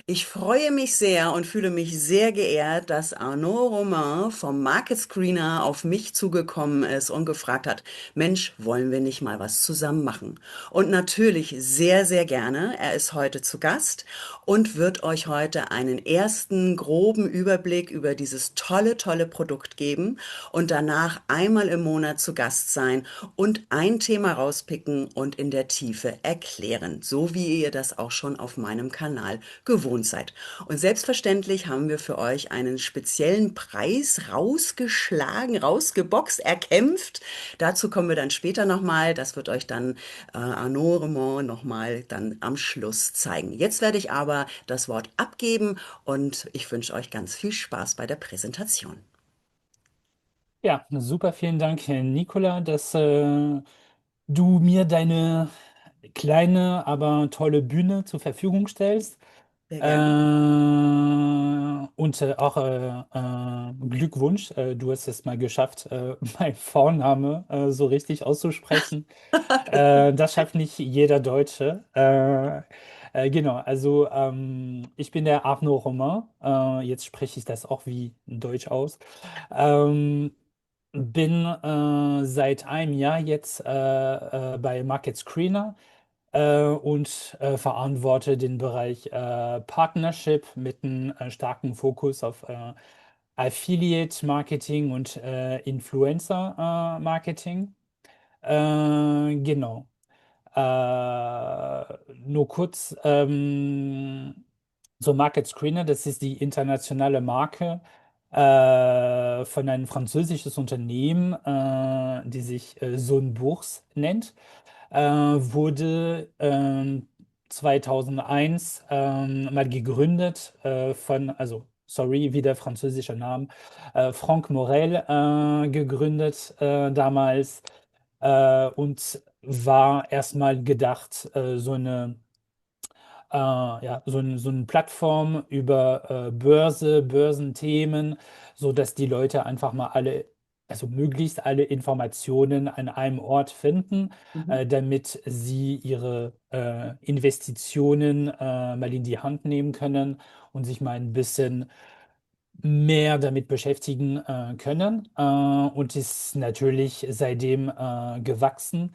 Ich freue mich sehr und fühle mich sehr geehrt, dass Arnaud Romain vom Market Screener auf mich zugekommen ist und gefragt hat, Mensch, wollen wir nicht mal was zusammen machen? Und natürlich sehr, sehr gerne. Er ist heute zu Gast und wird euch heute einen ersten groben Überblick über dieses tolle, tolle Produkt geben und danach einmal im Monat zu Gast sein und ein Thema rauspicken und in der Tiefe erklären, so wie ihr das auch schon auf meinem Kanal gewohnt seid. Und selbstverständlich haben wir für euch einen speziellen Preis rausgeschlagen, rausgeboxt, erkämpft. Dazu kommen wir dann später nochmal. Das wird euch dann Arnaud Remond nochmal dann am Schluss zeigen. Jetzt werde ich aber das Wort abgeben und ich wünsche euch ganz viel Spaß bei der Präsentation. Ja, super, vielen Dank, Herr Nicola, dass du mir deine kleine, aber tolle Bühne zur Verfügung stellst. Sehr Äh, gerne. und auch Glückwunsch, du hast es mal geschafft, meinen Vorname so richtig auszusprechen. Das schafft nicht jeder Deutsche. Genau, also ich bin der Arnaud Romain. Jetzt spreche ich das auch wie Deutsch aus. Ähm, bin seit einem Jahr jetzt bei Market Screener und verantworte den Bereich Partnership mit einem starken Fokus auf Affiliate Marketing und Influencer Marketing. Genau. Nur kurz, so Market Screener, das ist die internationale Marke von einem französisches Unternehmen, die sich Zone Bourse nennt, wurde 2001 mal gegründet also sorry, wieder französischer Name, Franck Morel gegründet damals und war erstmal gedacht, so eine Plattform über Börsenthemen, so dass die Leute einfach mal also möglichst alle Informationen an einem Ort finden, Mhm. damit sie ihre Investitionen mal in die Hand nehmen können und sich mal ein bisschen mehr damit beschäftigen können und ist natürlich seitdem gewachsen.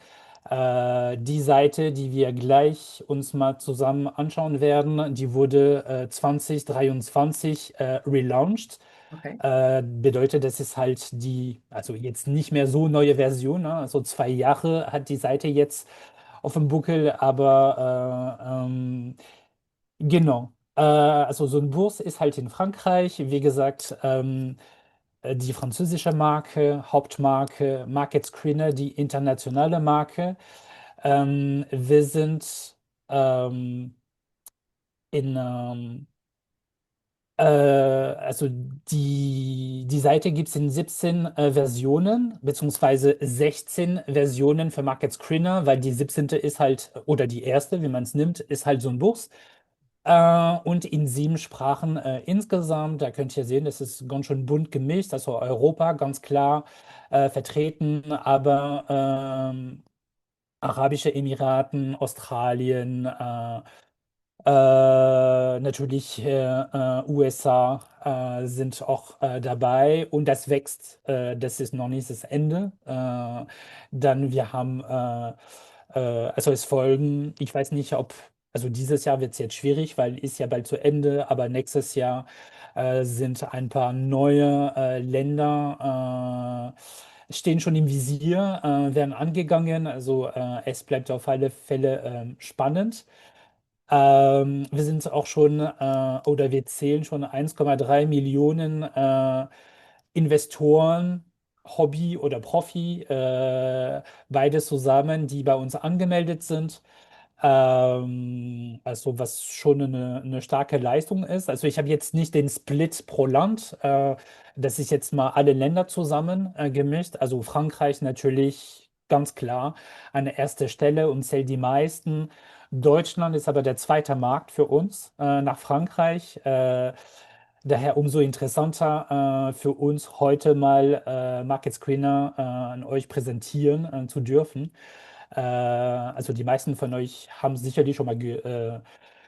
Die Seite, die wir gleich uns mal zusammen anschauen werden, die wurde 2023 relaunched. Okay. Bedeutet, das ist halt also jetzt nicht mehr so neue Version, ne? Also 2 Jahre hat die Seite jetzt auf dem Buckel, aber genau. Also so ein Burs ist halt in Frankreich, wie gesagt, die französische Marke, Hauptmarke, Market Screener, die internationale Marke. Wir sind ähm, in, also die Seite gibt es in 17 Versionen, beziehungsweise 16 Versionen für Market Screener, weil die 17. ist halt, oder die erste, wie man es nimmt, ist halt so ein Burs. Und in 7 Sprachen insgesamt. Da könnt ihr sehen, das ist ganz schön bunt gemischt. Also Europa ganz klar vertreten, aber Arabische Emiraten, Australien, natürlich USA sind auch dabei und das wächst. Das ist noch nicht das Ende. Dann wir haben, also es folgen, ich weiß nicht, also dieses Jahr wird es jetzt schwierig, weil ist ja bald zu Ende, aber nächstes Jahr sind ein paar neue Länder stehen schon im Visier, werden angegangen. Also es bleibt auf alle Fälle spannend. Wir sind auch schon, oder wir zählen schon 1,3 Millionen Investoren, Hobby oder Profi, beides zusammen, die bei uns angemeldet sind. Also was schon eine starke Leistung ist. Also ich habe jetzt nicht den Split pro Land. Das ist jetzt mal alle Länder zusammen gemischt. Also Frankreich natürlich ganz klar an erster Stelle und zählt die meisten. Deutschland ist aber der zweite Markt für uns nach Frankreich. Daher umso interessanter für uns heute mal Market Screener an euch präsentieren zu dürfen. Also die meisten von euch haben sicherlich schon mal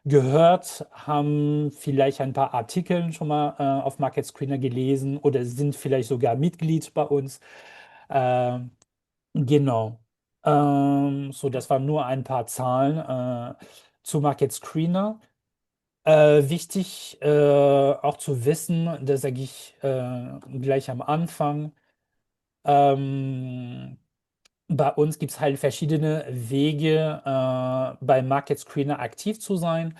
gehört, haben vielleicht ein paar Artikel schon mal auf Market Screener gelesen oder sind vielleicht sogar Mitglied bei uns. Ähm, genau. So, das waren nur ein paar Zahlen zu Market Screener. Wichtig auch zu wissen, das sage ich gleich am Anfang. Ähm, Bei uns gibt es halt verschiedene Wege, bei Market Screener aktiv zu sein.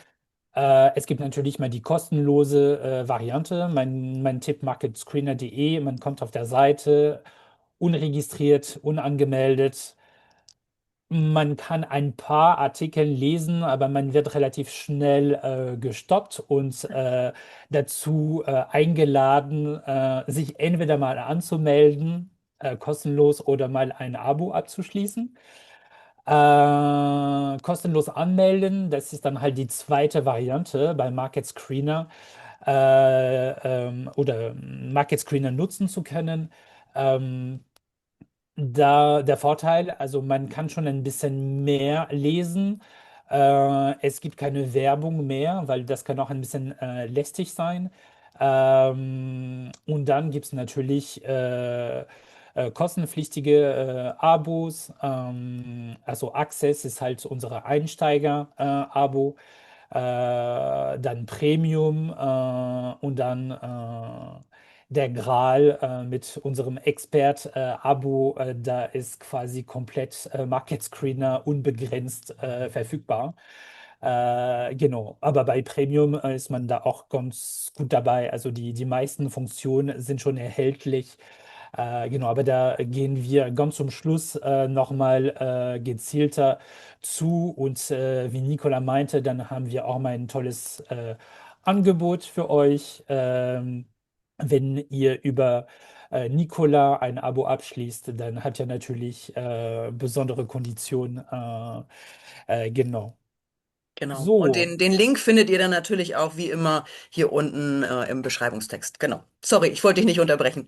Es gibt natürlich mal die kostenlose Variante, mein Tipp marketscreener.de. Man kommt auf der Seite, unregistriert, unangemeldet. Man kann ein paar Artikel lesen, aber man wird relativ schnell gestoppt und dazu eingeladen, sich entweder mal anzumelden, kostenlos, oder mal ein Abo abzuschließen. Kostenlos anmelden, das ist dann halt die zweite Variante bei Market Screener oder Market Screener nutzen zu können. Ähm, Da der Vorteil, also man kann schon ein bisschen mehr lesen. Es gibt keine Werbung mehr, weil das kann auch ein bisschen lästig sein. Und dann gibt es natürlich kostenpflichtige Abos. Also Access ist halt unsere Einsteiger-Abo. Dann Premium und dann der Gral mit unserem Expert-Abo, da ist quasi komplett Market Screener unbegrenzt verfügbar. Genau, aber bei Premium ist man da auch ganz gut dabei. Also die meisten Funktionen sind schon erhältlich. Genau, aber da gehen wir ganz zum Schluss nochmal gezielter zu. Und wie Nicola meinte, dann haben wir auch mal ein tolles Angebot für euch. Wenn ihr über Nicola ein Abo abschließt, dann habt ihr natürlich besondere Konditionen. Genau. Genau. Und So, den Link findet ihr dann natürlich auch wie immer hier unten im Beschreibungstext. Genau. Sorry, ich wollte dich nicht unterbrechen.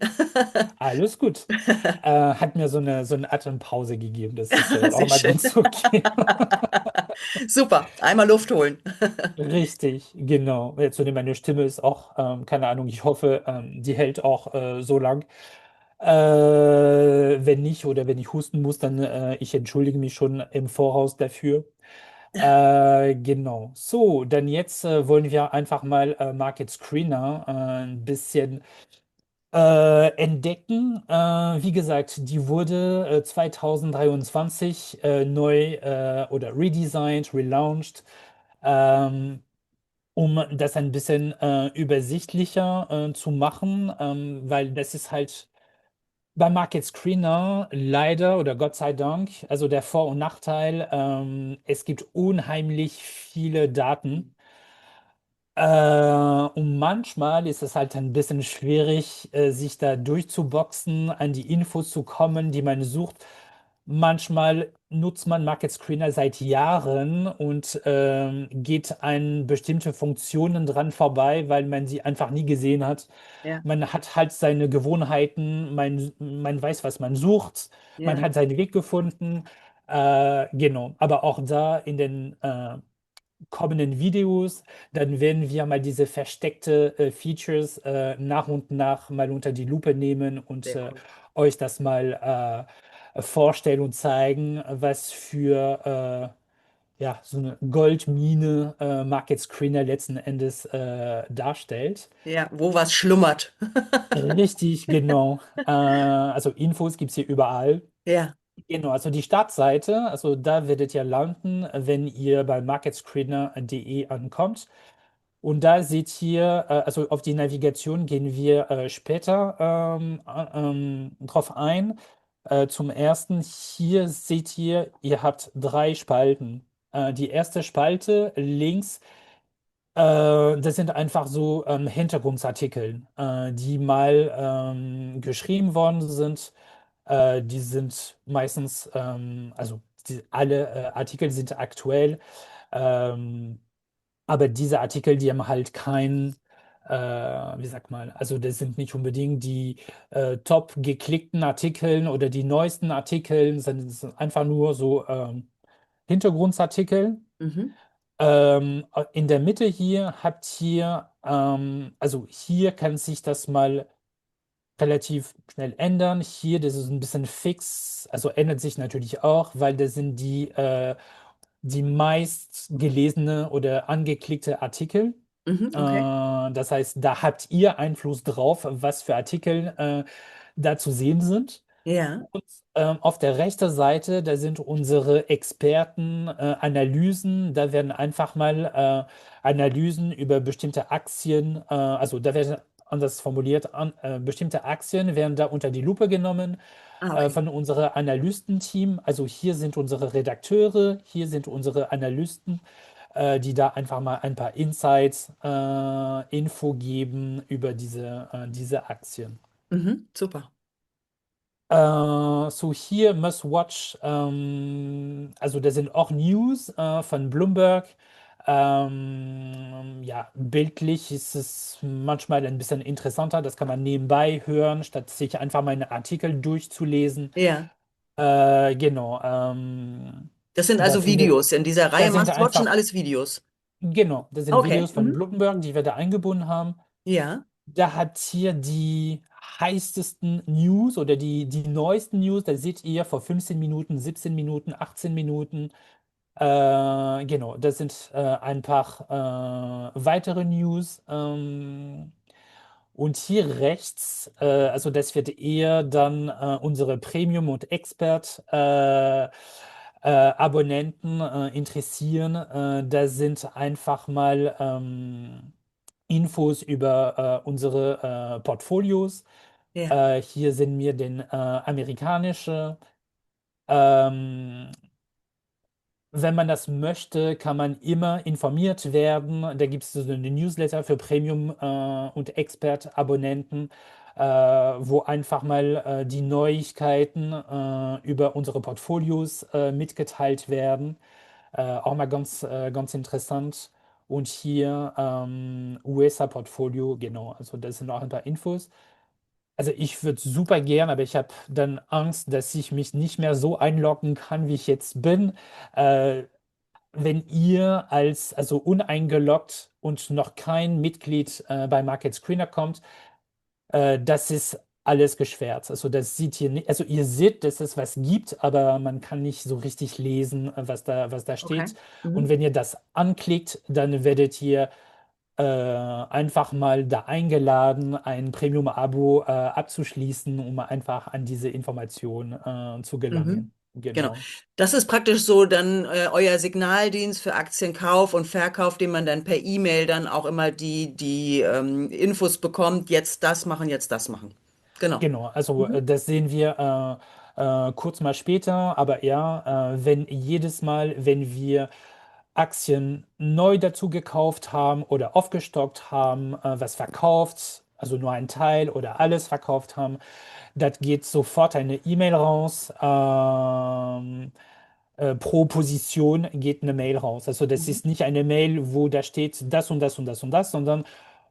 alles gut. Hat mir so eine Atempause gegeben. Das ist auch Sehr mal schön. ganz okay. Super. Einmal Luft holen. Richtig, genau. Zudem meine Stimme ist auch, keine Ahnung, ich hoffe, die hält auch so lang. Wenn nicht oder wenn ich husten muss, dann ich entschuldige mich schon im Voraus dafür. Genau. So, dann jetzt wollen wir einfach mal Market Screener ein bisschen entdecken. Wie gesagt, die wurde 2023 neu oder redesigned, relaunched. Ähm, Um das ein bisschen übersichtlicher zu machen, weil das ist halt bei Market Screener leider oder Gott sei Dank, also der Vor- und Nachteil, es gibt unheimlich viele Daten. Und manchmal ist es halt ein bisschen schwierig, sich da durchzuboxen, an die Infos zu kommen, die man sucht. Manchmal nutzt man Market Screener seit Jahren und geht an bestimmte Funktionen dran vorbei, weil man sie einfach nie gesehen hat. Ja, Man hat halt seine Gewohnheiten, man weiß, was man sucht, man ja, hat seinen Weg gefunden. Genau, aber auch da in den kommenden Videos, dann werden wir mal diese versteckte Features nach und nach mal unter die Lupe nehmen und sehr cool. euch das mal vorstellen und zeigen, was für ja, so eine Goldmine Market Screener letzten Endes darstellt. Ja, wo was schlummert. Richtig, genau. Also Infos gibt es hier überall. Ja, Genau, also die Startseite, also da werdet ihr landen, wenn ihr bei marketscreener.de ankommt. Und da seht ihr, also auf die Navigation gehen wir später drauf ein. Zum ersten, hier seht ihr, ihr habt drei Spalten. Die erste Spalte links, das sind einfach so Hintergrundartikel, die mal geschrieben worden sind. Die sind meistens, also alle Artikel sind aktuell. Ähm, aber diese Artikel, die haben halt kein, wie sagt man, also das sind nicht unbedingt die top geklickten Artikeln oder die neuesten Artikel, sondern es sind einfach nur so Hintergrundartikel. mhm. In der Mitte hier habt ihr, also hier kann sich das mal relativ schnell ändern. Hier, das ist ein bisschen fix, also ändert sich natürlich auch, weil das sind die meist gelesene oder angeklickte Artikel. Mhm, okay. Das heißt, da habt ihr Einfluss drauf, was für Artikel da zu sehen sind. Ja. Und auf der rechten Seite, da sind unsere Experten, Analysen. Da werden einfach mal Analysen über bestimmte Aktien, also da werden anders formuliert, bestimmte Aktien werden da unter die Lupe genommen Ah, okay. von unserem Analystenteam. Also hier sind unsere Redakteure, hier sind unsere Analysten, die da einfach mal ein paar Insights, Info geben über diese Aktien. Mhm, super. So hier Must Watch, also da sind auch News von Bloomberg. Ja, bildlich ist es manchmal ein bisschen interessanter, das kann man nebenbei hören, statt sich einfach mal einen Artikel durchzulesen. Ja. Genau, Das sind da also findet, Videos. In dieser da Reihe sind Must Watch sind einfach, alles Videos. genau, das sind Okay. Videos von Mhm. Bloomberg, die wir da eingebunden haben. Ja. Da hat hier die heißesten News oder die neuesten News. Da seht ihr vor 15 Minuten, 17 Minuten, 18 Minuten. Genau, das sind ein paar weitere News. Und hier rechts, also das wird eher dann unsere Premium- und Expert-Abonnenten interessieren. Da sind einfach mal Infos über unsere Portfolios. Ja. Hier sind mir den amerikanische. Ähm, Wenn man das möchte, kann man immer informiert werden. Da gibt es so eine Newsletter für Premium- und Expert-Abonnenten, wo einfach mal die Neuigkeiten über unsere Portfolios mitgeteilt werden. Auch mal ganz interessant. Und hier USA-Portfolio, genau, also das sind auch ein paar Infos. Also ich würde super gern, aber ich habe dann Angst, dass ich mich nicht mehr so einloggen kann, wie ich jetzt bin. Äh, Wenn ihr also uneingeloggt und noch kein Mitglied bei Market Screener kommt, das ist alles geschwärzt. Also das sieht ihr nicht, also ihr seht, dass es was gibt, aber man kann nicht so richtig lesen, was da Okay. steht. Und Mhm. wenn ihr das anklickt, dann werdet ihr einfach mal da eingeladen, ein Premium-Abo abzuschließen, um einfach an diese Information zu gelangen. Mhm. Genau. Genau. Das ist praktisch so dann euer Signaldienst für Aktienkauf und Verkauf, den man dann per E-Mail dann auch immer die Infos bekommt. Jetzt das machen, jetzt das machen. Genau. Genau, also Mhm. das sehen wir kurz mal später, aber ja, wenn jedes Mal, wenn wir Aktien neu dazu gekauft haben oder aufgestockt haben, was verkauft, also nur ein Teil oder alles verkauft haben, das geht sofort eine E-Mail raus. Pro Position geht eine Mail raus. Also das Mhm. ist nicht eine Mail, wo da steht das und das und das und das, sondern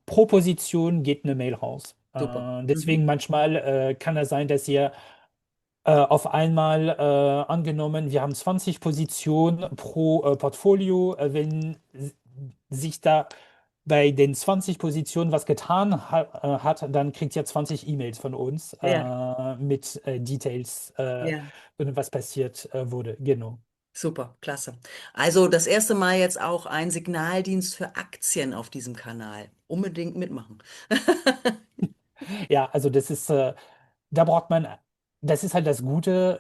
pro Position geht eine Mail raus. Super. Deswegen Mhm. manchmal kann es sein, dass ihr auf einmal angenommen, wir haben 20 Positionen pro Portfolio. Wenn sich da bei den 20 Positionen was getan hat, dann kriegt ihr 20 E-Mails von uns Ja, mit Details, ja. was passiert wurde. Genau. Super, klasse. Also das erste Mal jetzt auch ein Signaldienst für Aktien auf diesem Kanal. Unbedingt mitmachen. Ja, also da braucht man, das ist halt das Gute.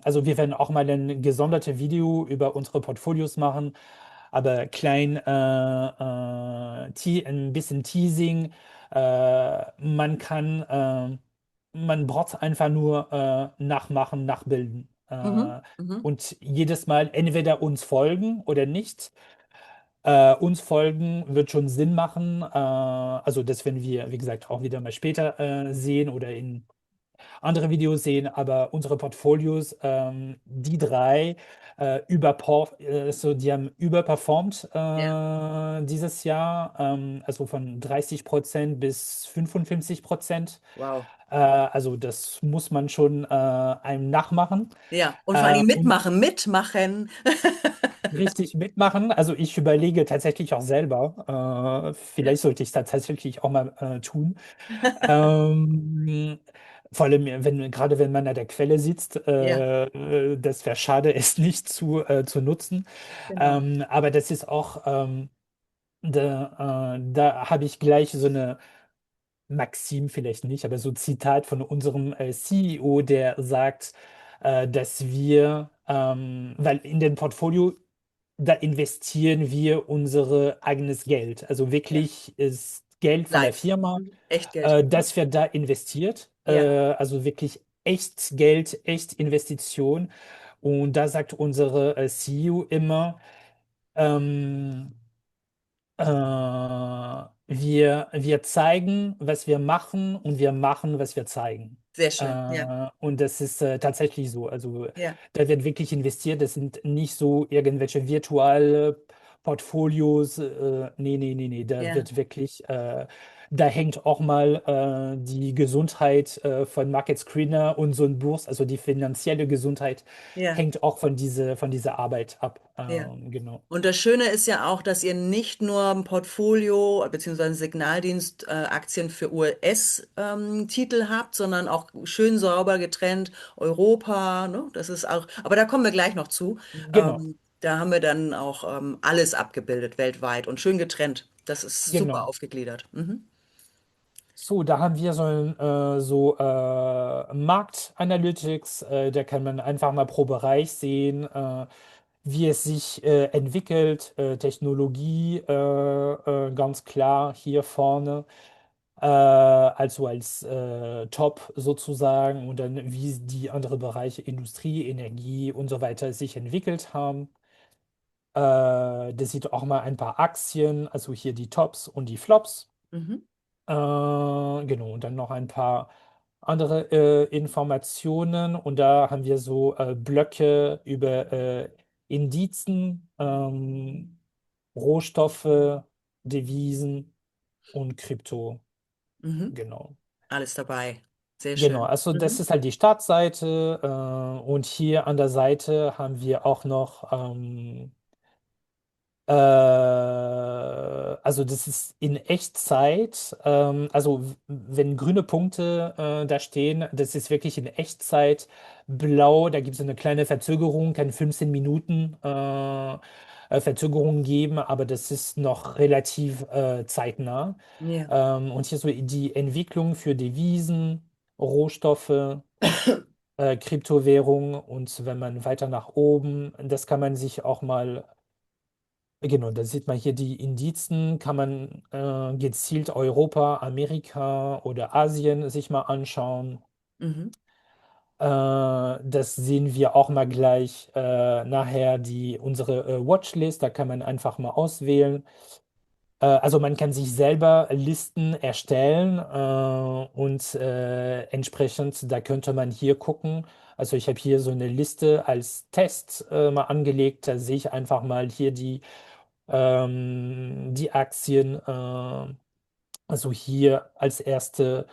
Also wir werden auch mal ein gesondertes Video über unsere Portfolios machen, aber klein, ein bisschen Teasing. Man braucht einfach nur nachmachen, nachbilden. Mhm. Mhm. Und jedes Mal entweder uns folgen oder nicht. Uns folgen wird schon Sinn machen. Also das werden wir, wie gesagt, auch wieder mal später sehen oder in andere Videos sehen. Aber unsere Portfolios, die drei, die haben überperformt Ja, dieses Jahr, also von 30% bis 55%. wow. Also das muss man schon einem nachmachen. Ja, und vor allen Dingen Und mitmachen, mitmachen. richtig mitmachen. Also ich überlege tatsächlich auch selber. Ja, Vielleicht sollte ich es tatsächlich auch mal tun. Ähm, Vor allem, gerade wenn man an der Quelle sitzt, ja, das wäre schade, es nicht zu nutzen. genau. Aber das ist auch, da habe ich gleich so eine Maxim vielleicht nicht, aber so Zitat von unserem CEO, der sagt, dass wir, weil in den Portfolio, da investieren wir unser eigenes Geld. Also Ja, wirklich ist Geld von der live. Firma, Mhm. Echtgeld. Mhm. das wird da investiert. Ja, Also wirklich echt Geld, echt Investition. Und da sagt unsere CEO immer, ähm, wir zeigen, was wir machen und wir machen, was wir zeigen. sehr schön. Ja, Und das ist tatsächlich so. Also ja, da wird wirklich investiert. Das sind nicht so irgendwelche virtuelle Portfolios. Nee, nee, nee, nee. Da ja, wird wirklich, da hängt auch mal die Gesundheit von Market Screener und so ein Burs, also die finanzielle Gesundheit ja, hängt auch von dieser Arbeit ab. ja. Genau. Und das Schöne ist ja auch, dass ihr nicht nur ein Portfolio bzw. Signaldienst Aktien für US-Titel habt, sondern auch schön sauber getrennt Europa, ne? Das ist auch, aber da kommen wir gleich noch zu. Genau. Da haben wir dann auch alles abgebildet weltweit und schön getrennt. Das ist super Genau. aufgegliedert. Mhm. So, da haben wir so Marktanalytics, da kann man einfach mal pro Bereich sehen, wie es sich entwickelt, Technologie ganz klar hier vorne, also als Top sozusagen und dann wie die anderen Bereiche Industrie, Energie und so weiter sich entwickelt haben. Das sieht auch mal ein paar Aktien, also hier die Tops und die Flops. Mhm. Genau, und dann noch ein paar andere Informationen. Und da haben wir so Blöcke über Indizen, Rohstoffe, Devisen und Krypto. Mhm. Genau. Alles dabei. Sehr Genau, schön. also das Mhm. ist halt die Startseite. Und hier an der Seite haben wir auch noch also das ist in Echtzeit. Also wenn grüne Punkte da stehen, das ist wirklich in Echtzeit. Blau, da gibt es eine kleine Verzögerung, kann 15 Minuten Verzögerung geben, aber das ist noch relativ zeitnah. Ja. Und hier so die Entwicklung für Devisen, Rohstoffe, Kryptowährungen und wenn man weiter nach oben, das kann man sich auch mal. Genau, da sieht man hier die Indizen, kann man gezielt Europa, Amerika oder Asien sich mal anschauen. Mhm. Das sehen wir auch mal gleich nachher unsere Watchlist, da kann man einfach mal auswählen. Also man kann sich selber Listen erstellen und entsprechend, da könnte man hier gucken. Also ich habe hier so eine Liste als Test mal angelegt, da sehe ich einfach mal hier die Aktien, also hier als erste,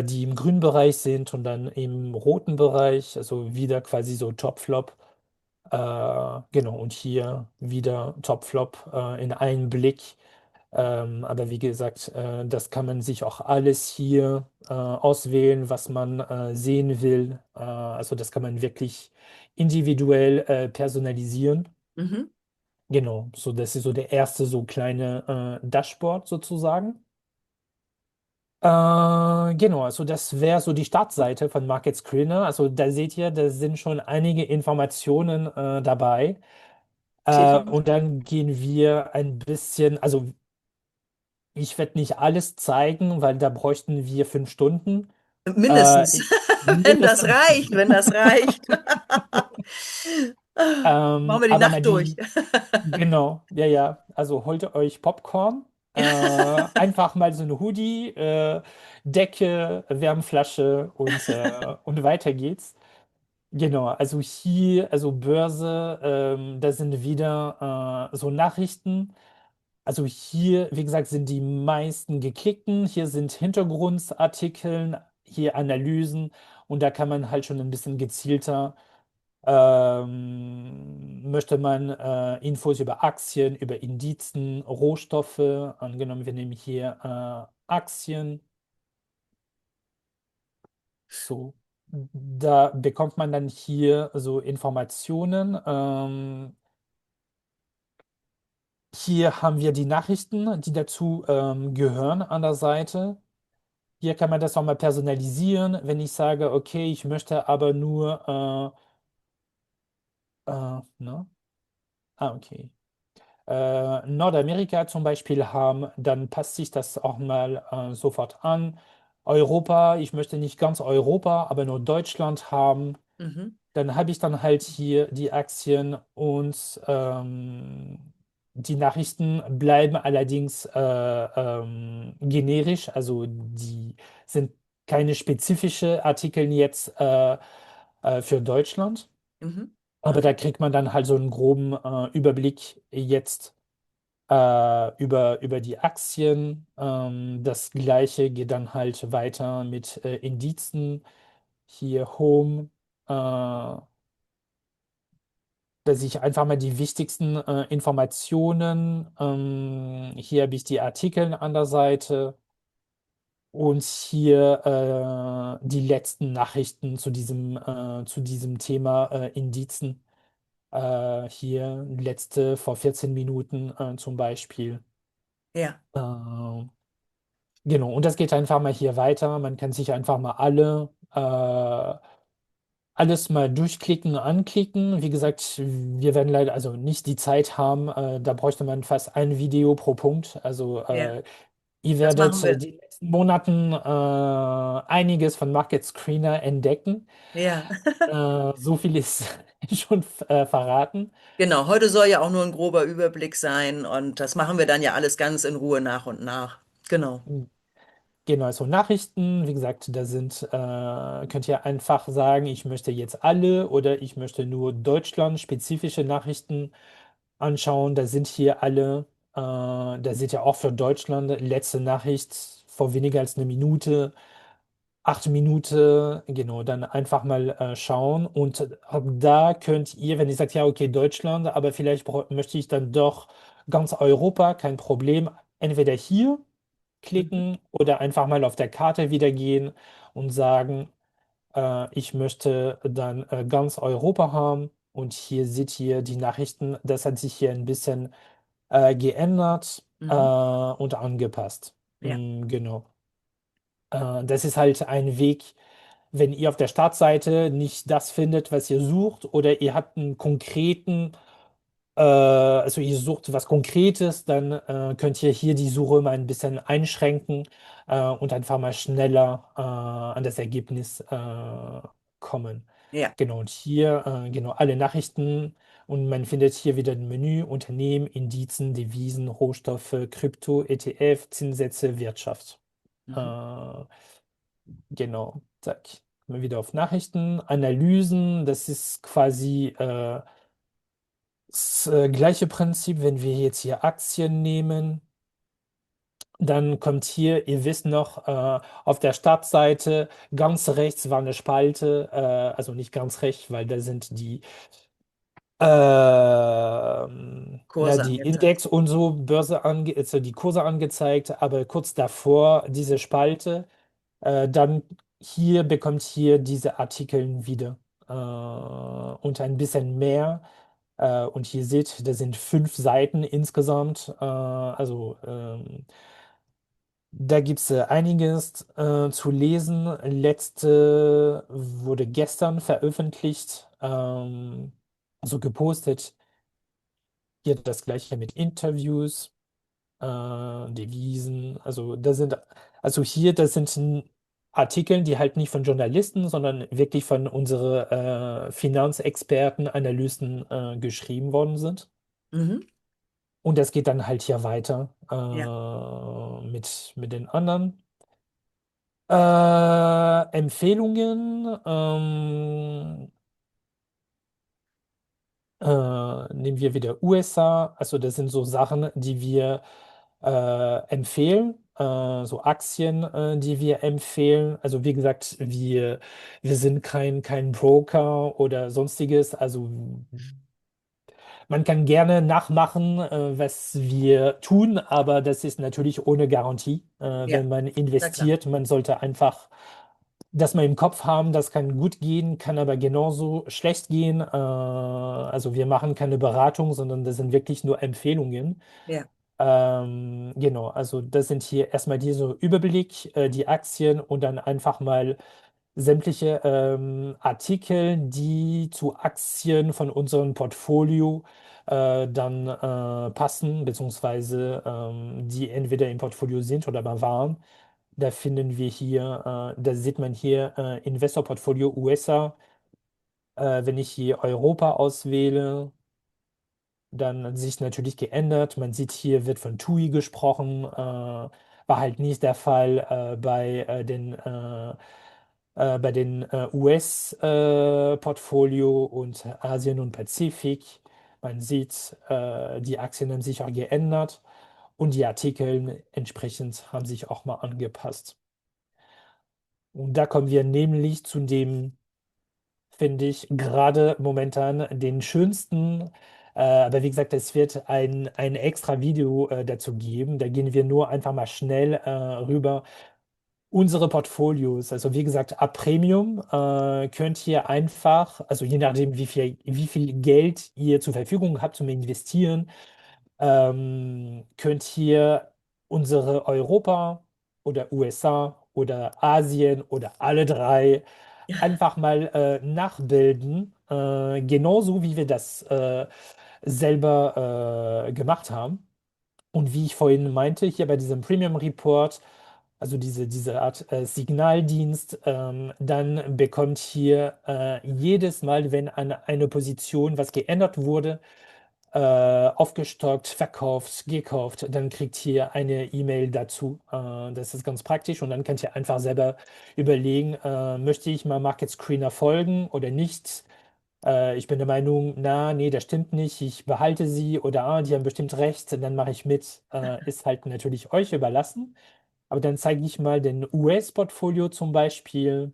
die im grünen Bereich sind und dann im roten Bereich, also wieder quasi so Top-Flop. Genau, und hier wieder Top-Flop in einem Blick. Aber wie gesagt, das kann man sich auch alles hier auswählen, was man sehen will. Also das kann man wirklich individuell personalisieren. Mhm. Genau, so das ist so der erste so kleine Dashboard sozusagen. Genau, also das wäre so die Startseite von Market Screener. Also da seht ihr, da sind schon einige Informationen dabei. Und Definitiv. dann gehen wir ein bisschen, also ich werde nicht alles zeigen, weil da bräuchten wir 5 Stunden. Mindestens, wenn das Mindestens. reicht, wenn das reicht. Machen wir die Aber Nacht mal durch. genau, ja, ja. Also holt euch Popcorn, einfach mal so eine Hoodie, Decke, Wärmflasche und weiter geht's. Genau, also hier, also Börse, da sind wieder so Nachrichten. Also hier, wie gesagt, sind die meisten geklickten. Hier sind Hintergrundartikel. hier Analysen und da kann man halt schon ein bisschen gezielter, möchte man Infos über Aktien, über Indizien, Rohstoffe, angenommen, wir nehmen hier Aktien, so, da bekommt man dann hier so Informationen. Hier haben wir die Nachrichten, die dazu gehören an der Seite. Hier kann man das auch mal personalisieren, wenn ich sage, okay, ich möchte aber nur, ne? Ah, okay. Nordamerika zum Beispiel haben, dann passt sich das auch mal sofort an. Europa, ich möchte nicht ganz Europa, aber nur Deutschland haben. Mhm. Dann habe ich dann halt hier die Aktien und die Nachrichten bleiben allerdings generisch, also die sind keine spezifische Artikel jetzt für Deutschland, Mhm. aber da kriegt man dann halt so einen groben Überblick jetzt über die Aktien. Das gleiche geht dann halt weiter mit Indizen, hier Home. Dass ich einfach mal die wichtigsten Informationen, hier habe ich die Artikel an der Seite und hier die letzten Nachrichten zu diesem Thema Indizen. Hier letzte vor 14 Minuten zum Beispiel. Ja. Äh, genau, und das geht einfach mal hier weiter. Man kann sich einfach mal alles mal durchklicken, anklicken. Wie gesagt, wir werden leider also nicht die Zeit haben. Da bräuchte man fast ein Video pro Punkt. Also Ja. ihr Das machen werdet wir. die nächsten Monaten einiges von Market Screener entdecken. Ja. So viel ist schon verraten. Genau. Heute soll ja auch nur ein grober Überblick sein und das machen wir dann ja alles ganz in Ruhe nach und nach. Genau. Genau, also Nachrichten, wie gesagt, könnt ihr einfach sagen, ich möchte jetzt alle oder ich möchte nur Deutschland-spezifische Nachrichten anschauen. Da sind hier alle, da seht ihr auch für Deutschland, letzte Nachricht vor weniger als eine Minute, 8 Minuten, genau, dann einfach mal schauen. Und auch da könnt ihr, wenn ihr sagt, ja, okay, Deutschland, aber vielleicht möchte ich dann doch ganz Europa, kein Problem, entweder hier Mhm. klicken oder einfach mal auf der Karte wieder gehen und sagen, ich möchte dann ganz Europa haben. Und hier seht ihr die Nachrichten. Das hat sich hier ein bisschen geändert Mhm. und angepasst. Ja. Genau. Das ist halt ein Weg, wenn ihr auf der Startseite nicht das findet, was ihr sucht, oder ihr habt einen konkreten also ihr sucht was Konkretes, dann könnt ihr hier die Suche mal ein bisschen einschränken und einfach mal schneller an das Ergebnis kommen. Ja. Genau, und hier genau alle Nachrichten und man findet hier wieder ein Menü, Unternehmen, Indizen, Devisen, Rohstoffe, Krypto, ETF, Zinssätze, Wirtschaft. Mhm. Äh, genau, zack. Mal wieder auf Nachrichten, Analysen, das ist quasi das gleiche Prinzip, wenn wir jetzt hier Aktien nehmen, dann kommt hier, ihr wisst noch, auf der Startseite ganz rechts war eine Spalte, also nicht ganz rechts, weil da sind Kurse die angezeigt. Index und so also die Kurse angezeigt, aber kurz davor diese Spalte, dann hier bekommt hier diese Artikel wieder und ein bisschen mehr. Und hier seht, da sind 5 Seiten insgesamt. Da gibt es einiges zu lesen. Letzte wurde gestern veröffentlicht, also gepostet. Hier das gleiche mit Interviews, Devisen. Also hier, das sind Artikel, die halt nicht von Journalisten, sondern wirklich von unseren Finanzexperten, Analysten geschrieben worden sind. Mhm. Und das geht dann halt hier weiter Ja. mit den anderen. Empfehlungen nehmen wir wieder USA. Also das sind so Sachen, die wir empfehlen. so Aktien, die wir empfehlen. Also wie gesagt, wir sind kein Broker oder sonstiges. Also man kann gerne nachmachen, was wir tun, aber das ist natürlich ohne Garantie. Ja, Wenn man na klar. investiert, man sollte einfach das mal im Kopf haben, das kann gut gehen, kann aber genauso schlecht gehen. Also wir machen keine Beratung, sondern das sind wirklich nur Empfehlungen. Ja. Genau, also das sind hier erstmal dieser Überblick, die Aktien und dann einfach mal sämtliche Artikel, die zu Aktien von unserem Portfolio dann passen, beziehungsweise die entweder im Portfolio sind oder mal waren. Da finden wir hier, da sieht man hier Investor-Portfolio USA. Wenn ich hier Europa auswähle, dann hat sich natürlich geändert. Man sieht hier, wird von TUI gesprochen. War halt nicht der Fall bei den US-Portfolio und Asien und Pazifik. Man sieht, die Aktien haben sich auch geändert und die Artikel entsprechend haben sich auch mal angepasst. Und da kommen wir nämlich zu dem, finde ich, gerade momentan den schönsten. Aber wie gesagt, es wird ein extra Video dazu geben. Da gehen wir nur einfach mal schnell rüber. Unsere Portfolios, also wie gesagt, ab Premium könnt ihr einfach, also je nachdem, wie viel Geld ihr zur Verfügung habt zum Investieren, könnt ihr unsere Europa oder USA oder Asien oder alle drei einfach mal nachbilden, genauso wie wir das selber gemacht haben. Und wie ich vorhin meinte, hier bei diesem Premium Report, also diese Art Signaldienst, dann bekommt hier jedes Mal, wenn an eine Position was geändert wurde, aufgestockt, verkauft, gekauft, dann kriegt ihr eine E-Mail dazu. Das ist ganz praktisch und dann könnt ihr einfach selber überlegen, möchte ich mal Market Screener folgen oder nicht? Ich bin der Meinung, na, nee, das stimmt nicht, ich behalte sie oder die haben bestimmt recht, dann mache ich mit. Ist halt natürlich euch überlassen. Aber dann zeige ich mal den US-Portfolio zum Beispiel.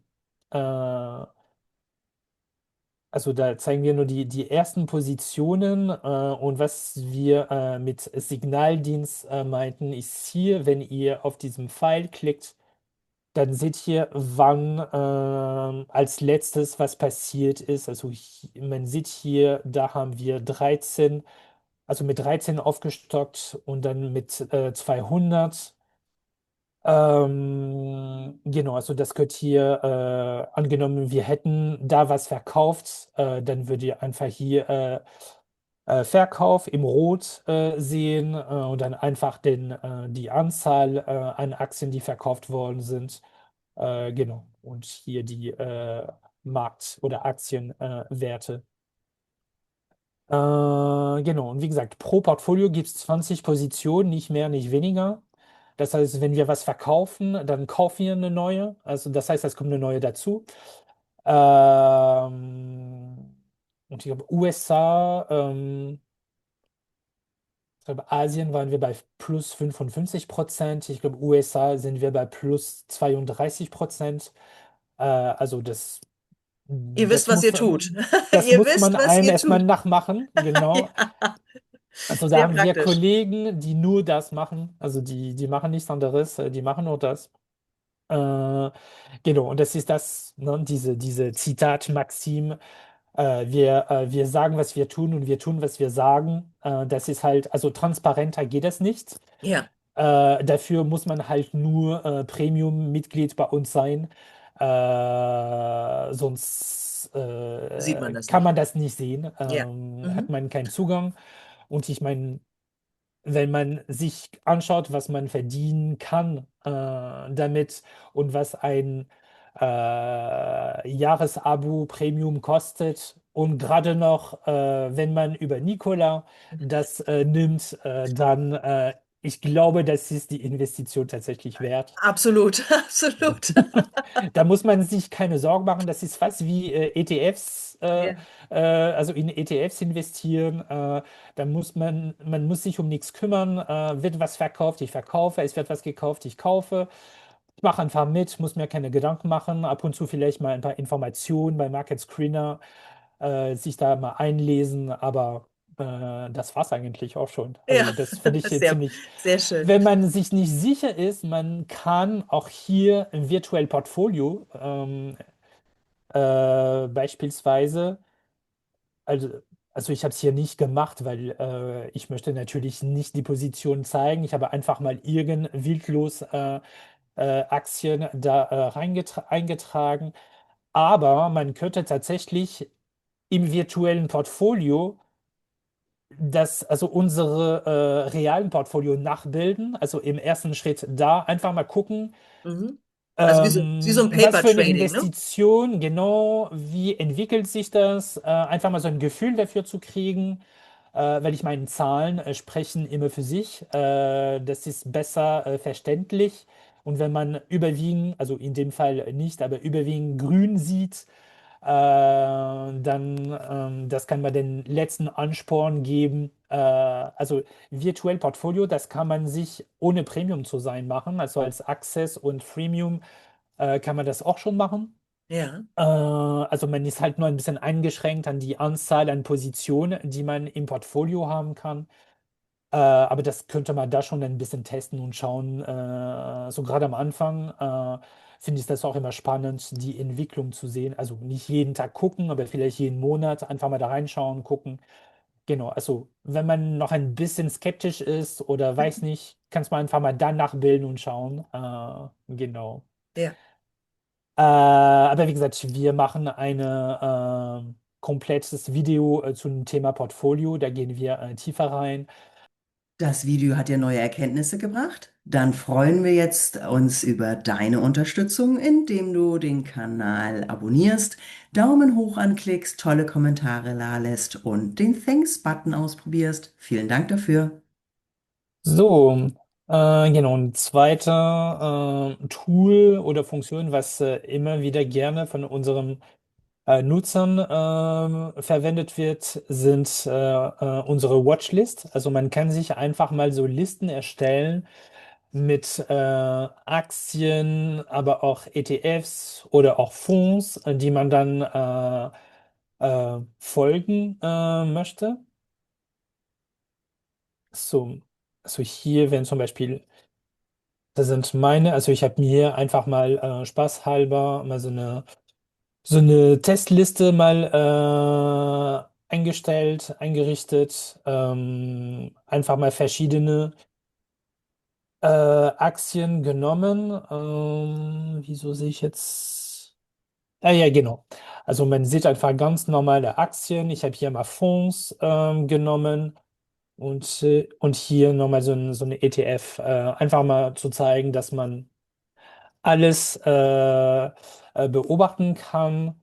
Also da zeigen wir nur die ersten Positionen und was wir mit Signaldienst meinten, ist hier, wenn ihr auf diesem Pfeil klickt, dann seht ihr, wann als letztes was passiert ist. Also man sieht hier, da haben wir 13, also mit 13 aufgestockt und dann mit 200. Genau, also das könnt ihr, angenommen, wir hätten da was verkauft, dann würdet ihr einfach hier Verkauf im Rot sehen und dann einfach die Anzahl an Aktien, die verkauft worden sind. Genau, und hier die Markt- oder Aktienwerte. Werte. Genau, und wie gesagt, pro Portfolio gibt es 20 Positionen, nicht mehr, nicht weniger. Das heißt, wenn wir was verkaufen, dann kaufen wir eine neue. Also das heißt, es kommt eine neue dazu. Und ich glaube, USA, ich glaube, Asien waren wir bei plus 55%. Ich glaube, USA sind wir bei plus 32%. Also Ihr wisst, das was muss, ihr tut. das Ihr muss wisst, man was einem ihr erstmal tut. nachmachen. Genau. Ja, Also da sehr haben wir praktisch. Kollegen, die nur das machen. Also die machen nichts anderes, die machen nur das. Äh, genau, und das ist das, ne, diese Zitat-Maxim. Wir sagen, was wir tun und wir tun, was wir sagen. Das ist halt, also transparenter geht das nicht. Ja, Dafür muss man halt nur Premium-Mitglied bei uns sein. Sonst sieht man das kann man nicht. das nicht sehen. Ja. Hat Mhm. man keinen Zugang. Und ich meine, wenn man sich anschaut, was man verdienen kann damit und was ein Jahresabo Premium kostet und gerade noch, wenn man über Nikola das nimmt, dann ich glaube, das ist die Investition tatsächlich wert. Absolut, absolut. Da muss man sich keine Sorgen machen. Das ist fast wie ETFs, Ja, also in ETFs investieren. Da man muss sich um nichts kümmern. Wird was verkauft, ich verkaufe. Es wird was gekauft, ich kaufe. Ich mache einfach mit, muss mir keine Gedanken machen. Ab und zu vielleicht mal ein paar Informationen bei Market Screener, sich da mal einlesen. Aber das war's eigentlich auch schon. ja, Also das finde ich sehr, ziemlich. sehr schön. Wenn man sich nicht sicher ist, man kann auch hier ein virtuelles Portfolio beispielsweise, also, also ich habe es hier nicht gemacht, weil ich möchte natürlich nicht die Position zeigen. Ich habe einfach mal irgend wildlos Aktien da eingetragen. Aber man könnte tatsächlich im virtuellen Portfolio also unsere realen Portfolio nachbilden. Also im ersten Schritt da einfach mal gucken, Mhm. Also wie so ein was Paper für eine Trading, ne? Investition, genau, wie entwickelt sich das? Einfach mal so ein Gefühl dafür zu kriegen, weil ich meine, Zahlen sprechen immer für sich. Das ist besser verständlich. Und wenn man überwiegend, also in dem Fall nicht, aber überwiegend grün sieht, dann das kann man den letzten Ansporn geben. Also virtuell Portfolio, das kann man sich ohne Premium zu sein machen, also als Access und Freemium kann man das auch schon machen. Ja. Also man ist halt nur ein bisschen eingeschränkt an die Anzahl an Positionen, die man im Portfolio haben kann. Aber das könnte man da schon ein bisschen testen und schauen. So gerade am Anfang finde ich das auch immer spannend, die Entwicklung zu sehen. Also nicht jeden Tag gucken, aber vielleicht jeden Monat einfach mal da reinschauen, gucken. Genau, also wenn man noch ein bisschen skeptisch ist oder weiß nicht, kannst du einfach mal danach bilden und schauen. Genau. Ja. Aber wie gesagt, wir machen eine komplettes Video zum Thema Portfolio. Da gehen wir tiefer rein. Das Video hat dir neue Erkenntnisse gebracht? Dann freuen wir jetzt uns über deine Unterstützung, indem du den Kanal abonnierst, Daumen hoch anklickst, tolle Kommentare da lässt und den Thanks-Button ausprobierst. Vielen Dank dafür. So, genau, ein zweiter Tool oder Funktion, was immer wieder gerne von unseren Nutzern verwendet wird, sind unsere Watchlist. Also man kann sich einfach mal so Listen erstellen mit Aktien, aber auch ETFs oder auch Fonds, die man dann folgen möchte. So, also hier, wenn zum Beispiel das sind meine, also ich habe mir hier einfach mal spaßhalber mal so eine Testliste mal eingestellt, eingerichtet, einfach mal verschiedene Aktien genommen. Wieso sehe ich jetzt? Ah ja, genau. Also man sieht einfach ganz normale Aktien. Ich habe hier mal Fonds genommen und hier nochmal so eine ETF. Einfach mal zu zeigen, dass man alles beobachten kann.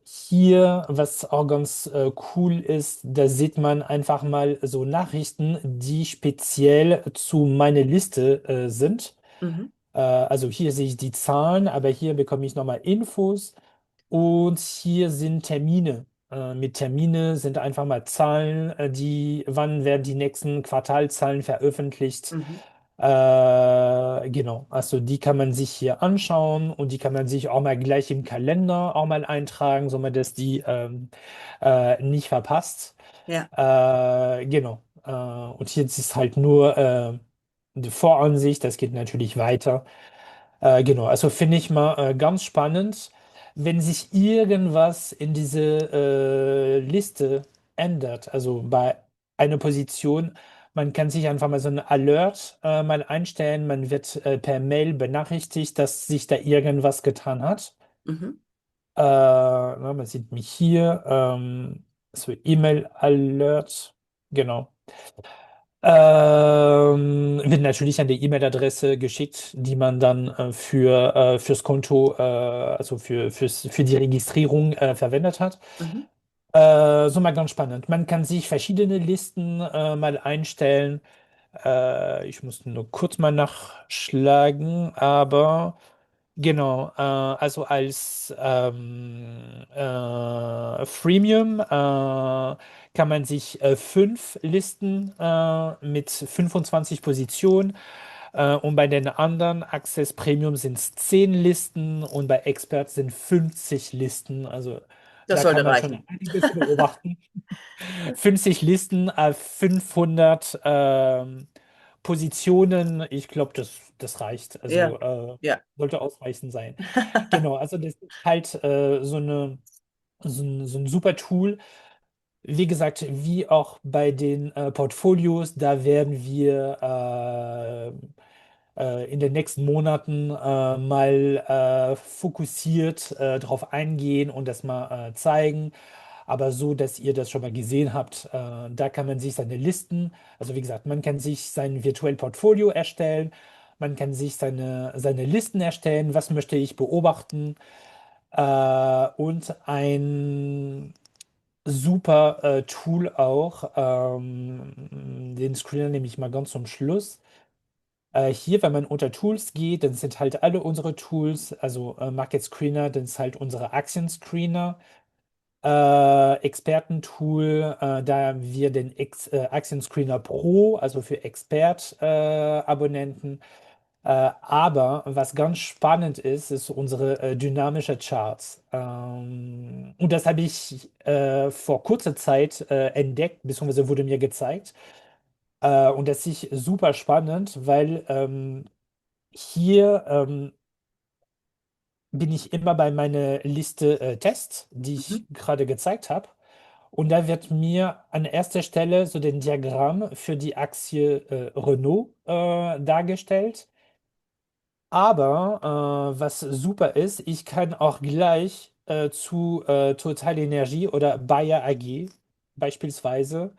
Hier, was auch ganz cool ist, da sieht man einfach mal so Nachrichten, die speziell zu meiner Liste sind. Mhm. Also hier sehe ich die Zahlen, aber hier bekomme ich nochmal Infos und hier sind Termine. Mit Termine sind einfach mal Zahlen, wann werden die nächsten Quartalzahlen veröffentlicht. Mhm. Genau, also die kann man sich hier anschauen und die kann man sich auch mal gleich im Kalender auch mal eintragen, so man das die nicht verpasst. Ja. Genau. Und jetzt ist halt nur die Voransicht, das geht natürlich weiter. Genau, also finde ich mal ganz spannend, wenn sich irgendwas in diese Liste ändert, also bei einer Position, man kann sich einfach mal so ein Alert mal einstellen, man wird per Mail benachrichtigt, dass sich da irgendwas getan hat. Mhm. Man sieht mich hier, so E-Mail-Alert, genau. Wird natürlich an die E-Mail-Adresse geschickt, die man dann fürs Konto, also für die Registrierung verwendet hat. Mhm. So mal ganz spannend. Man kann sich verschiedene Listen mal einstellen. Ich muss nur kurz mal nachschlagen, aber genau, also als Freemium kann man sich 5 Listen mit 25 Positionen und bei den anderen Access Premium sind es 10 Listen und bei Expert sind 50 Listen. Also Das da kann sollte man schon reichen. einiges beobachten. 50 Listen, 500 Positionen. Ich glaube, das reicht. Ja, Also ja. sollte ausreichend sein. Genau, also das ist halt so ein super Tool. Wie gesagt, wie auch bei den Portfolios, da werden wir in den nächsten Monaten mal fokussiert drauf eingehen und das mal zeigen. Aber so, dass ihr das schon mal gesehen habt, da kann man sich seine Listen, also wie gesagt, man kann sich sein virtuelles Portfolio erstellen, man kann sich seine Listen erstellen, was möchte ich beobachten und ein super Tool auch. Den Screener nehme ich mal ganz zum Schluss. Hier, wenn man unter Tools geht, dann sind halt alle unsere Tools, also Market Screener, dann ist halt unsere Aktien-Screener. Expertentool, da wir den Aktien-Screener Pro, also für Expert-Abonnenten. Aber was ganz spannend ist, ist unsere dynamische Charts. Und das habe ich vor kurzer Zeit entdeckt, beziehungsweise wurde mir gezeigt. Und das ist super spannend, weil hier bin ich immer bei meiner Liste Tests, die ich Mhm. gerade gezeigt habe. Und da wird mir an erster Stelle so den Diagramm für die Aktie Renault dargestellt. Aber was super ist, ich kann auch gleich zu Total Energie oder Bayer AG beispielsweise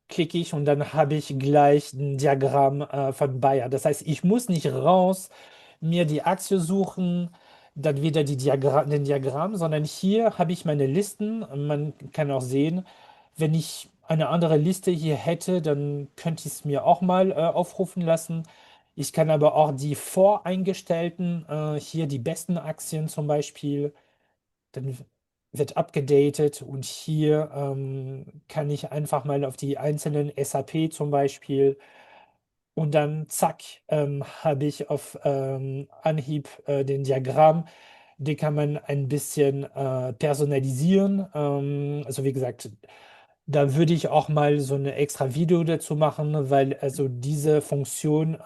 klicke ich und dann habe ich gleich ein Diagramm von Bayer. Das heißt, ich muss nicht raus, mir die Aktie suchen, dann wieder den Diagramm, sondern hier habe ich meine Listen. Man kann auch sehen, wenn ich eine andere Liste hier hätte, dann könnte ich es mir auch mal aufrufen lassen. Ich kann aber auch die voreingestellten, hier die besten Aktien zum Beispiel, dann wird abgedatet und hier kann ich einfach mal auf die einzelnen SAP zum Beispiel und dann zack, habe ich auf Anhieb den Diagramm. Den kann man ein bisschen personalisieren. Also wie gesagt, da würde ich auch mal so eine extra Video dazu machen, weil also diese Funktion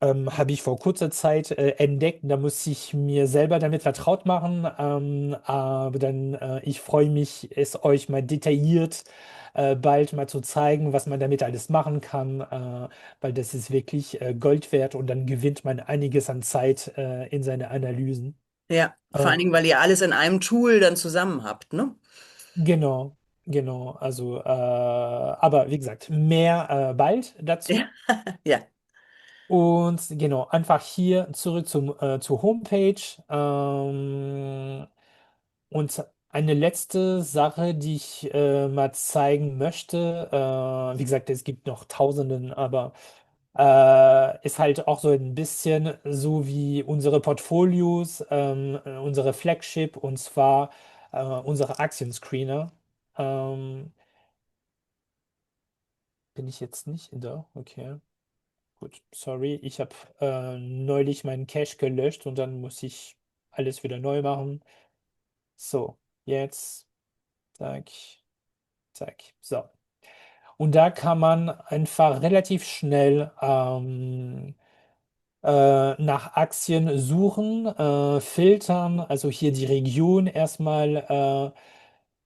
habe ich vor kurzer Zeit entdeckt. Da muss ich mir selber damit vertraut machen. Aber dann, ich freue mich, es euch mal detailliert bald mal zu zeigen, was man damit alles machen kann, weil das ist wirklich Gold wert und dann gewinnt man einiges an Zeit in seine Analysen. Ja, vor allen Dingen, Ähm, weil ihr alles in einem Tool dann zusammen habt, ne? genau, genau. Also, aber wie gesagt, mehr bald Ja, dazu. ja. Und genau, einfach hier zurück zur Homepage. Und eine letzte Sache, die ich mal zeigen möchte, wie gesagt, es gibt noch Tausenden, aber ist halt auch so ein bisschen so wie unsere Portfolios, unsere Flagship, und zwar unsere Aktienscreener. Ähm, bin ich jetzt nicht da? Okay. Gut, sorry, ich habe neulich meinen Cache gelöscht und dann muss ich alles wieder neu machen. So, jetzt, zack, zack. So. Und da kann man einfach relativ schnell nach Aktien suchen, filtern, also hier die Region erstmal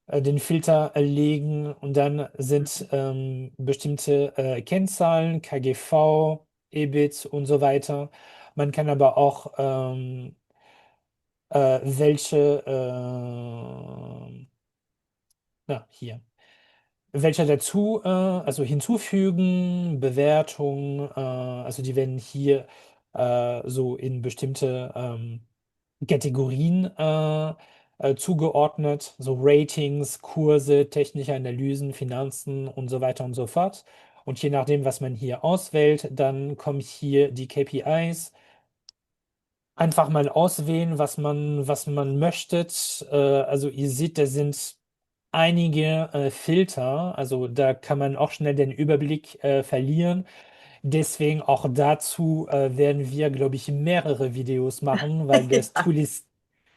den Filter legen und dann sind bestimmte Kennzahlen, KGV, EBIT und so weiter. Man kann aber auch welche, na, hier, welche dazu, also hinzufügen, Bewertung, also die werden hier so in bestimmte Kategorien zugeordnet, so Ratings, Kurse, technische Analysen, Finanzen und so weiter und so fort. Und je nachdem, was man hier auswählt, dann kommen hier die KPIs. Einfach mal auswählen, was man möchte. Also ihr seht, da sind einige Filter. Also da kann man auch schnell den Überblick verlieren. Deswegen auch dazu werden wir, glaube ich, mehrere Videos machen, weil das Ja, Tool ist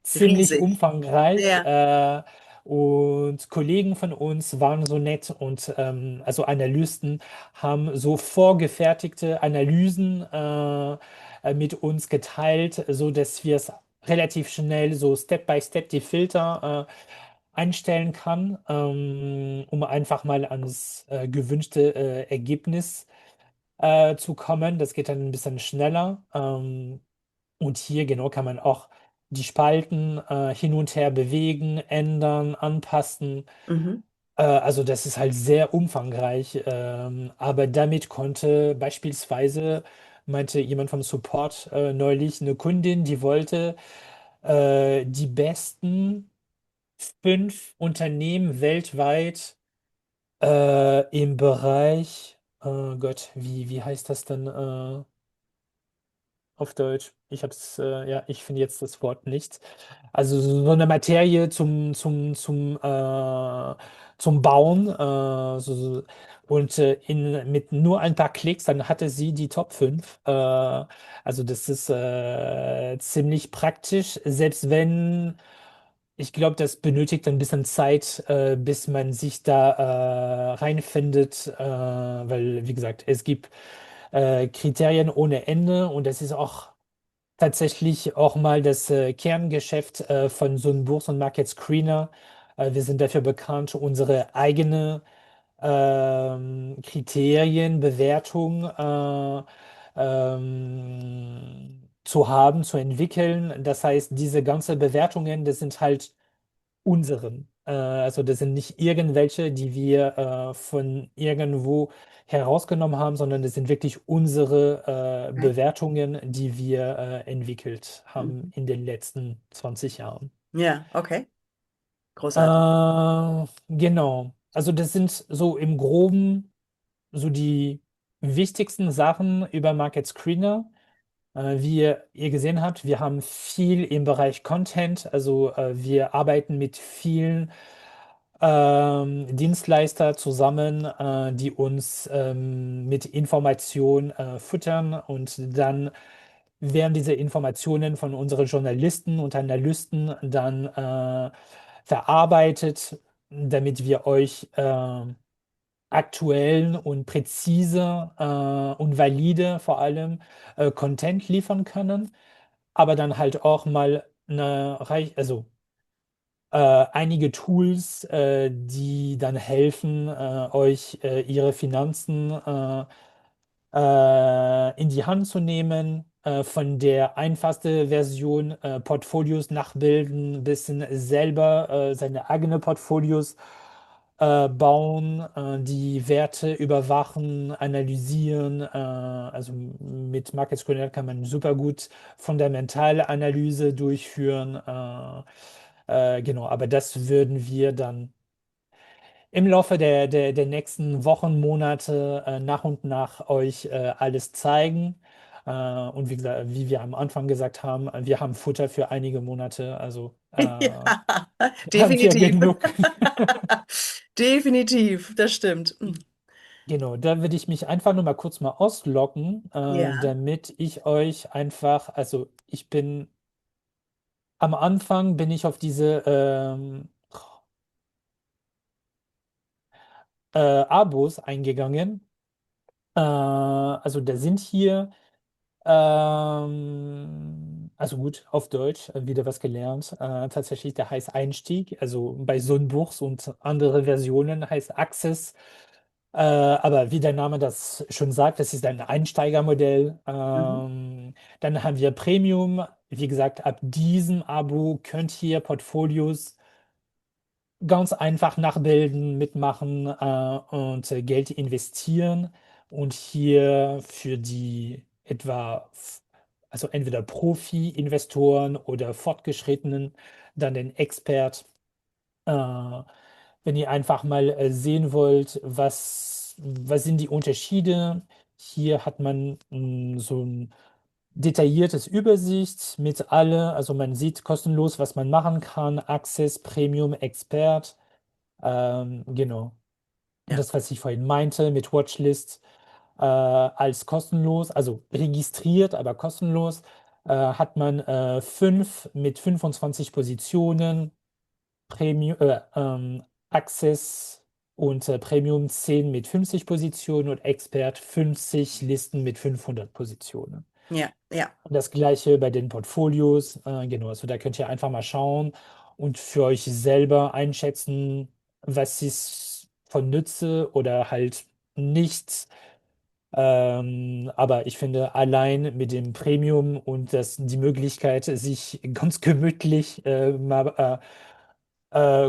ziemlich riesig. umfangreich. Ja. Und Kollegen von uns waren so nett und also Analysten haben so vorgefertigte Analysen mit uns geteilt, so dass wir es relativ schnell so Step by Step die Filter einstellen kann, um einfach mal ans gewünschte Ergebnis zu kommen. Das geht dann ein bisschen schneller. Und hier genau kann man auch die Spalten hin und her bewegen, ändern, anpassen. Mhm. Also das ist halt sehr umfangreich. Aber damit konnte beispielsweise, meinte jemand vom Support neulich, eine Kundin, die wollte die besten 5 Unternehmen weltweit im Bereich, Gott, wie heißt das denn? Auf Deutsch. Ja, ich finde jetzt das Wort nicht. Also so eine Materie zum Bauen. Und mit nur ein paar Klicks, dann hatte sie die Top 5. Also das ist ziemlich praktisch, selbst wenn ich glaube, das benötigt ein bisschen Zeit, bis man sich da reinfindet, weil, wie gesagt, es gibt Kriterien ohne Ende und das ist auch tatsächlich auch mal das Kerngeschäft von so einem Burs- und Market Screener. Wir sind dafür bekannt, unsere eigene Kriterien, Bewertung zu haben, zu entwickeln. Das heißt, diese ganzen Bewertungen, das sind halt unseren. Also das sind nicht irgendwelche, die wir von irgendwo herausgenommen haben, sondern das sind wirklich unsere Okay. Bewertungen, die wir entwickelt haben Mhm. in den letzten 20 Jahren. Ja, okay. Großartig. Genau. Also das sind so im Groben so die wichtigsten Sachen über Market Screener. Wie ihr gesehen habt, wir haben viel im Bereich Content, also wir arbeiten mit vielen Dienstleister zusammen, die uns mit Informationen füttern und dann werden diese Informationen von unseren Journalisten und Analysten dann verarbeitet, damit wir euch aktuellen und präzise und valide vor allem Content liefern können, aber dann halt auch mal also einige Tools, die dann helfen, euch ihre Finanzen in die Hand zu nehmen. Von der einfachsten Version Portfolios nachbilden, bis hin selber seine eigenen Portfolios bauen, die Werte überwachen, analysieren. Also mit Market Square kann man super gut fundamentale Analyse durchführen. Genau, aber das würden wir dann im Laufe der nächsten Wochen, Monate nach und nach euch alles zeigen. Und wie gesagt, wie wir am Anfang gesagt haben, wir haben Futter für einige Monate, also Ja, haben wir definitiv. genug. Definitiv, das stimmt. Genau, da würde ich mich einfach nur mal kurz mal ausloggen, Ja. damit ich euch einfach, also am Anfang bin ich auf diese Abos eingegangen. Also da sind hier also gut, auf Deutsch wieder was gelernt. Tatsächlich, der heißt Einstieg. Also bei Sonnenbuchs und andere Versionen heißt Access. Aber wie der Name das schon sagt, das ist ein Einsteigermodell. Mhm. Dann haben wir Premium. Wie gesagt, ab diesem Abo könnt ihr Portfolios ganz einfach nachbilden, mitmachen und Geld investieren und hier für die also entweder Profi-Investoren oder Fortgeschrittenen, dann den Expert. Wenn ihr einfach mal sehen wollt, was sind die Unterschiede? Hier hat man so ein detailliertes Übersicht mit alle, also man sieht kostenlos, was man machen kann, Access, Premium, Expert, genau. Und Ja, das, was ich vorhin meinte mit Watchlist, als kostenlos, also registriert, aber kostenlos, hat man 5 mit 25 Positionen, Premium, Access und Premium 10 mit 50 Positionen und Expert 50 Listen mit 500 Positionen. ja, ja, Und das gleiche bei den Portfolios, genau, also da könnt ihr einfach mal schauen und für euch selber einschätzen, was ist von Nütze oder halt nichts. Aber ich finde, allein mit dem Premium und die Möglichkeit, sich ganz gemütlich mal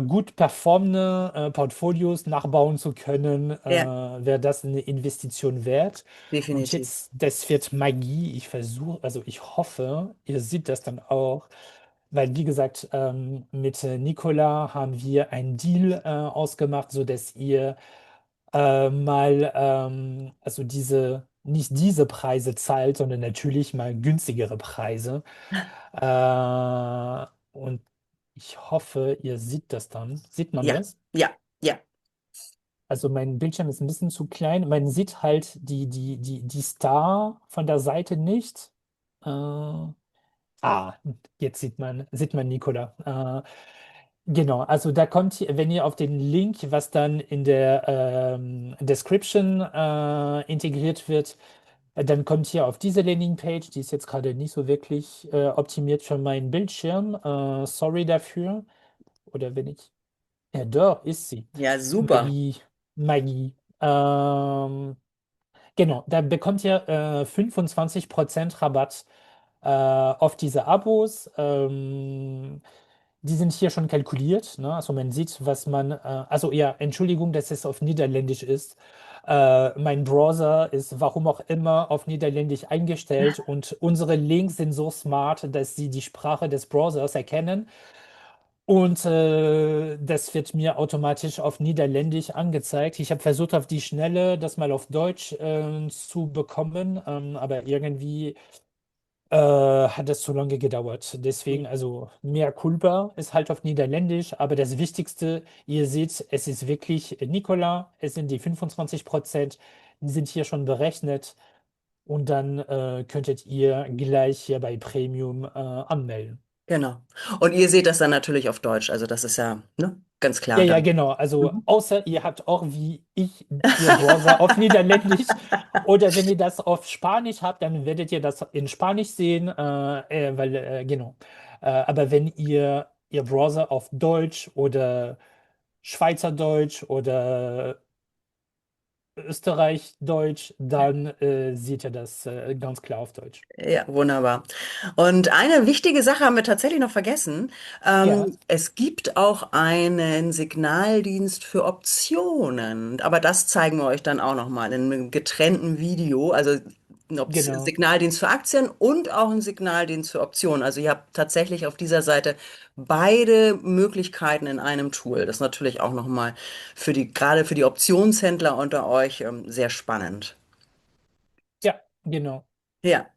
gut performende Portfolios nachbauen zu können, ja, wäre das eine Investition wert. Und definitiv. jetzt, das wird Magie. Ich versuche, also ich hoffe, ihr seht das dann auch, weil wie gesagt, mit Nicola haben wir einen Deal ausgemacht, so dass ihr mal, also nicht diese Preise zahlt, sondern natürlich mal günstigere Preise. Und ich hoffe, ihr seht das dann. Sieht man Ja, das? ja, ja, Also mein Bildschirm ist ein bisschen zu klein. Man sieht halt die Star von der Seite nicht. Ah, jetzt sieht man Nikola. Genau, also da kommt, wenn ihr auf den Link, was dann in der Description integriert wird, dann kommt ihr auf diese Landingpage. Die ist jetzt gerade nicht so wirklich optimiert für meinen Bildschirm. Sorry dafür. Oder wenn ich. Ja, doch, ist sie. ja, super. Magie, Magie. Genau, da bekommt ihr 25% Rabatt auf diese Abos. Die sind hier schon kalkuliert, ne? Also man sieht, was man, also ja, Entschuldigung, dass es auf Niederländisch ist. Mein Browser ist warum auch immer auf Niederländisch eingestellt und unsere Links sind so smart, dass sie die Sprache des Browsers erkennen. Und das wird mir automatisch auf Niederländisch angezeigt. Ich habe versucht, auf die Schnelle das mal auf Deutsch zu bekommen, aber irgendwie hat das zu lange gedauert. Deswegen, also mehr culpa ist halt auf Niederländisch, aber das Wichtigste, ihr seht, es ist wirklich Nicola, es sind die 25%, die sind hier schon berechnet und dann könntet ihr gleich hier bei Premium anmelden. Genau. Und ihr seht das dann natürlich auf Deutsch. Also das ist ja, ne, ganz Ja, klar ja, dann. genau. Also Mhm. außer ihr habt auch wie ich ihr Browser auf Niederländisch oder wenn ihr das auf Spanisch habt, dann werdet ihr das in Spanisch sehen, weil genau. Aber wenn ihr Browser auf Deutsch oder Schweizerdeutsch oder Österreich-Deutsch, dann seht ihr das ganz klar auf Deutsch. Ja, wunderbar. Und eine wichtige Sache haben wir tatsächlich noch vergessen. Ja, Es gibt auch einen Signaldienst für Optionen, aber das zeigen wir euch dann auch noch mal in einem getrennten Video. Also ein genau. Signaldienst für Aktien und auch ein Signaldienst für Optionen. Also ihr habt tatsächlich auf dieser Seite beide Möglichkeiten in einem Tool. Das ist natürlich auch noch mal für gerade für die Optionshändler unter euch sehr spannend. Ja, genau. Ja.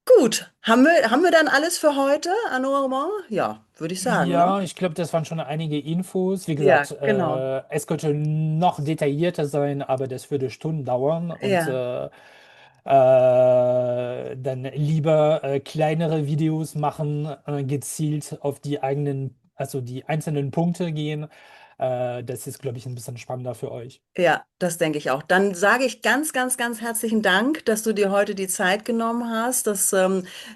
Gut, haben wir dann alles für heute, Arnaud? Ja, würde ich sagen, ne? Ja, ich glaube, das waren schon einige Infos. Wie Ja, gesagt, genau. es könnte noch detaillierter sein, aber das würde Stunden dauern und Ja, dann lieber kleinere Videos machen, gezielt auf die eigenen, also die einzelnen Punkte gehen. Das ist, glaube ich, ein bisschen spannender für euch. ja, das denke ich auch. Dann sage ich ganz, ganz, ganz herzlichen Dank, dass du dir heute die Zeit genommen hast, das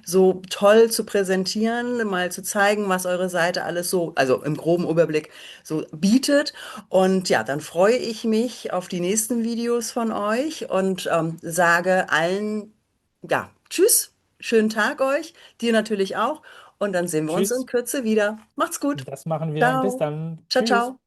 so toll zu präsentieren, mal zu zeigen, was eure Seite alles so, also im groben Überblick so bietet. Und ja, dann freue ich mich auf die nächsten Videos von euch und sage allen, ja, tschüss, schönen Tag euch, dir natürlich auch. Und dann sehen wir uns in Tschüss, Kürze wieder. Macht's gut. das machen wir. Bis Ciao. dann. Ciao, Tschüss. ciao.